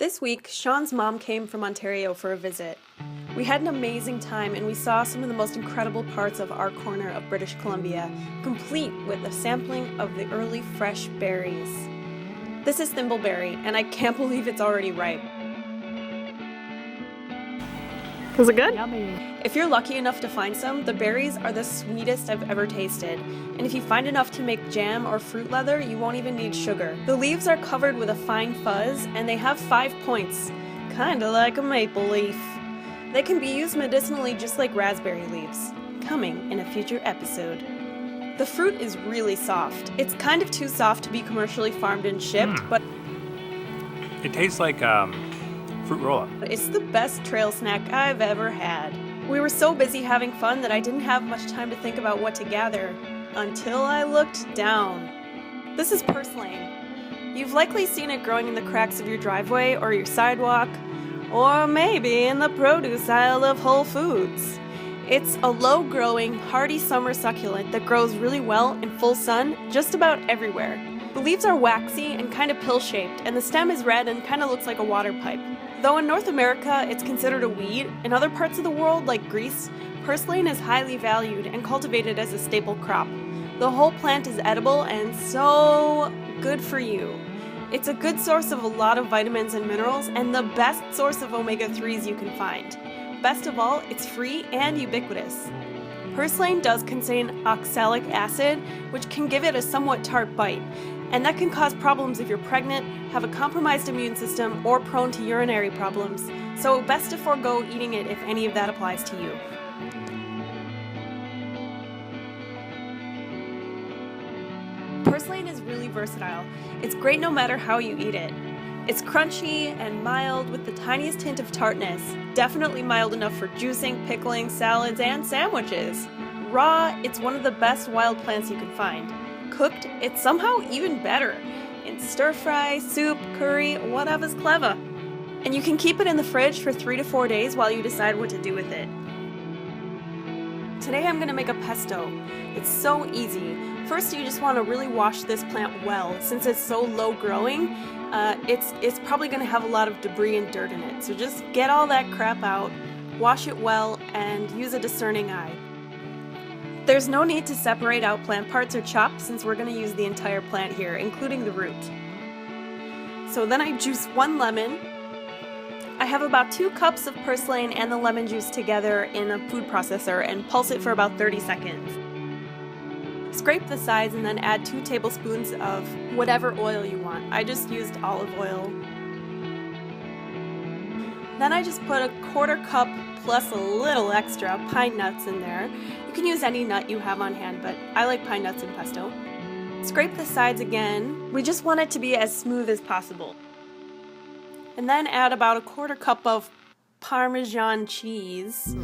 This week, Sean's mom came from Ontario for a visit. We had an amazing time and we saw some of the most incredible parts of our corner of British Columbia, complete with a sampling of the early fresh berries. This is Thimbleberry, and I can't believe it's already ripe. Was it good? Yummy. If you're lucky enough to find some, the berries are the sweetest I've ever tasted. And if you find enough to make jam or fruit leather, you won't even need sugar. The leaves are covered with a fine fuzz, and they have 5 points, kinda like a maple leaf. They can be used medicinally just like raspberry leaves. Coming in a future episode. The fruit is really soft. It's kind of too soft to be commercially farmed and shipped, but It tastes like fruit roll-up. it's the best trail snack I've ever had. We were so busy having fun that I didn't have much time to think about what to gather, until I looked down. This is purslane. You've likely seen it growing in the cracks of your driveway or your sidewalk, or maybe in the produce aisle of Whole Foods. It's a low-growing, hardy summer succulent that grows really well in full sun just about everywhere. The leaves are waxy and kind of pill-shaped, and the stem is red and kind of looks like a water pipe. Though in North America it's considered a weed, in other parts of the world, like Greece, purslane is highly valued and cultivated as a staple crop. The whole plant is edible and so good for you. It's a good source of a lot of vitamins and minerals, and the best source of omega-3s you can find. Best of all, it's free and ubiquitous. Purslane does contain oxalic acid, which can give it a somewhat tart bite, and that can cause problems if you're pregnant, have a compromised immune system, or prone to urinary problems, so best to forego eating it if any of that applies to you. Purslane is really versatile. It's great no matter how you eat it. It's crunchy and mild with the tiniest hint of tartness, definitely mild enough for juicing, pickling, salads, and sandwiches. Raw, it's one of the best wild plants you can find. Cooked, it's somehow even better. In stir-fry, soup, curry, whatever's clever. And you can keep it in the fridge for 3 to 4 days while you decide what to do with it. Today I'm going to make a pesto. It's so easy. First, you just want to really wash this plant well. Since it's so low growing, it's probably going to have a lot of debris and dirt in it. So just get all that crap out, wash it well, and use a discerning eye. There's no need to separate out plant parts or chop since we're going to use the entire plant here, including the root. So then I juice 1 lemon. I have about 2 cups of purslane and the lemon juice together in a food processor and pulse it for about 30 seconds. Scrape the sides and then add 2 tablespoons of whatever oil you want. I just used olive oil. Then I just put a 1/4 cup plus a little extra pine nuts in there. You can use any nut you have on hand, but I like pine nuts in pesto. Scrape the sides again. We just want it to be as smooth as possible. And then add about a 1/4 cup of parmesan cheese.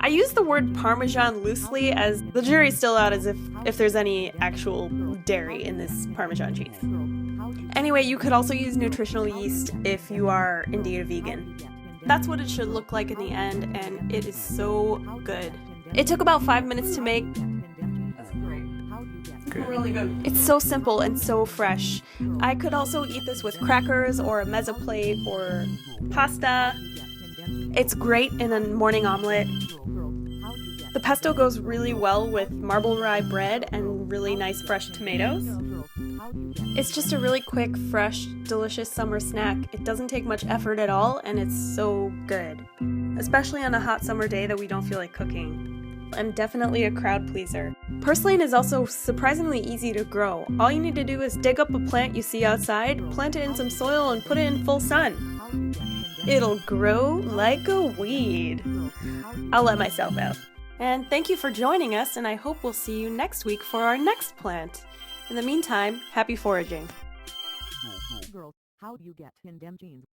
I use the word parmesan loosely as the jury's still out as if there's any actual dairy in this parmesan cheese. Anyway, you could also use nutritional yeast if you are indeed a vegan. That's what it should look like in the end, and it is so good. It took about 5 minutes to make. Really good. It's so simple and so fresh. I could also eat this with crackers or a mezza plate or pasta. It's great in a morning omelette. The pesto goes really well with marble rye bread and really nice fresh tomatoes. It's just a really quick, fresh, delicious summer snack. It doesn't take much effort at all, and it's so good. Especially on a hot summer day that we don't feel like cooking. I'm definitely a crowd pleaser. Purslane is also surprisingly easy to grow. All you need to do is dig up a plant you see outside, plant it in some soil, and put it in full sun. It'll grow like a weed. I'll let myself out. And thank you for joining us, and I hope we'll see you next week for our next plant. In the meantime, happy foraging. Girls, how do you get in them jeans?